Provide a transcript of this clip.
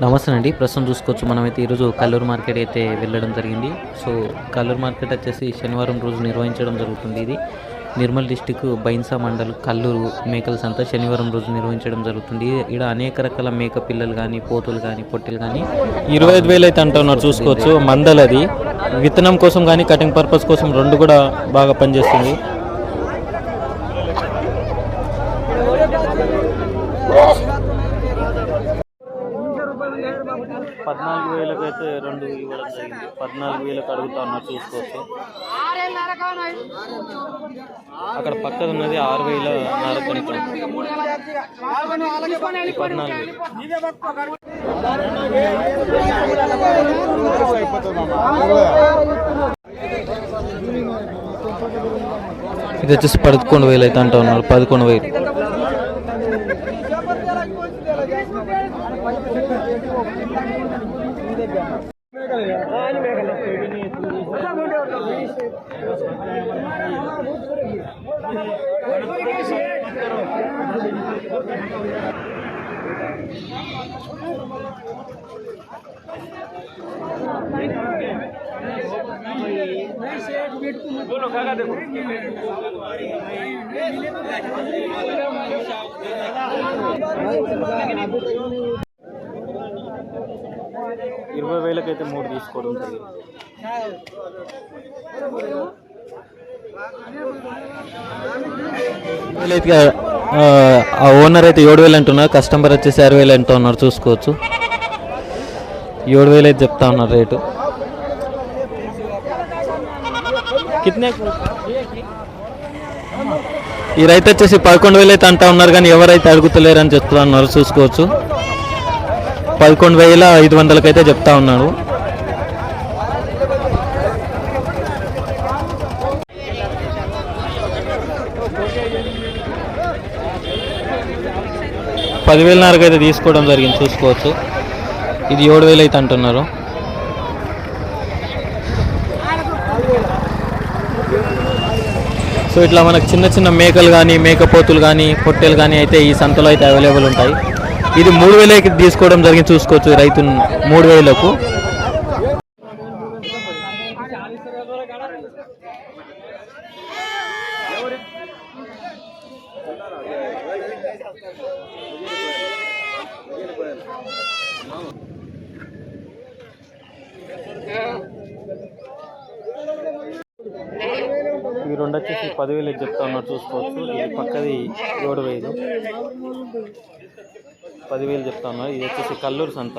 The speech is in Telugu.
నమస్తే అండి. ప్రస్తుతం చూసుకోవచ్చు మనమైతే ఈరోజు కల్లూరు మార్కెట్ అయితే వెళ్ళడం జరిగింది. సో కల్లూరు మార్కెట్ వచ్చేసి శనివారం రోజు నిర్వహించడం జరుగుతుంది. ఇది నిర్మల్ డిస్టిక్ బైన్సా మండల్ కల్లూరు మేకల సంత శనివారం రోజు నిర్వహించడం జరుగుతుంది. ఇక్కడ అనేక రకాల మేక పిల్లలు కానీ పోతులు కానీ పొట్టెలు కానీ 25,000 అయితే అంటున్నారు. చూసుకోవచ్చు మందలది విత్తనం కోసం కానీ కటింగ్ పర్పస్ కోసం రెండు కూడా బాగా పనిచేస్తుంది. 14,000 అయితే రెండు ఇవ్వడం జరిగింది. 14,000 అడుగుతా ఉన్నారు. చూసుకోవచ్చు అక్కడ పక్కన ఉన్నది 6,000 నారకనిక 14,000. ఇది వచ్చేసి 11,000 అయితే అంటూ ఉన్నారు. 11,000. बोलो काका देखो 20,000 అయితే 3 తీసుకోవడం జరిగింది. ఆ ఓనర్ అయితే 7,000 అంటున్నారు. కస్టమర్ వచ్చేసి 6,000 అంటూ ఉన్నారు. చూసుకోవచ్చు 7,000 అయితే చెప్తా ఉన్నారు రేటు. ఈ రైతు వచ్చేసి 11,000 అయితే అంటా ఉన్నారు, కానీ ఎవరైతే అడుగుతలేరు అని చెప్తా ఉన్నారు. చూసుకోవచ్చు 11,500 అయితే చెప్తా ఉన్నాడు. $10,000 అయితే తీసుకోవడం జరిగింది. చూసుకోవచ్చు ఇది 7,000 అయితే అంటున్నారు. సో ఇట్లా మనకు చిన్న చిన్న మేకలు కానీ మేకపోతులు కానీ పొట్టెలు కానీ అయితే ఈ సంతలో అయితే అవైలబుల్ ఉంటాయి. ఇది 3,000కి తీసుకోవడం జరిగింది. చూసుకోవచ్చు రైతు 3,000కు. ఇవి రెండు వచ్చేసి 10,000 చెప్తా ఉన్నారు. చూసుకోవచ్చు ఇది పక్కది 7,000 10,000 చెప్తా ఉన్నారు. ఇది వచ్చేసి కల్లూరు సంత.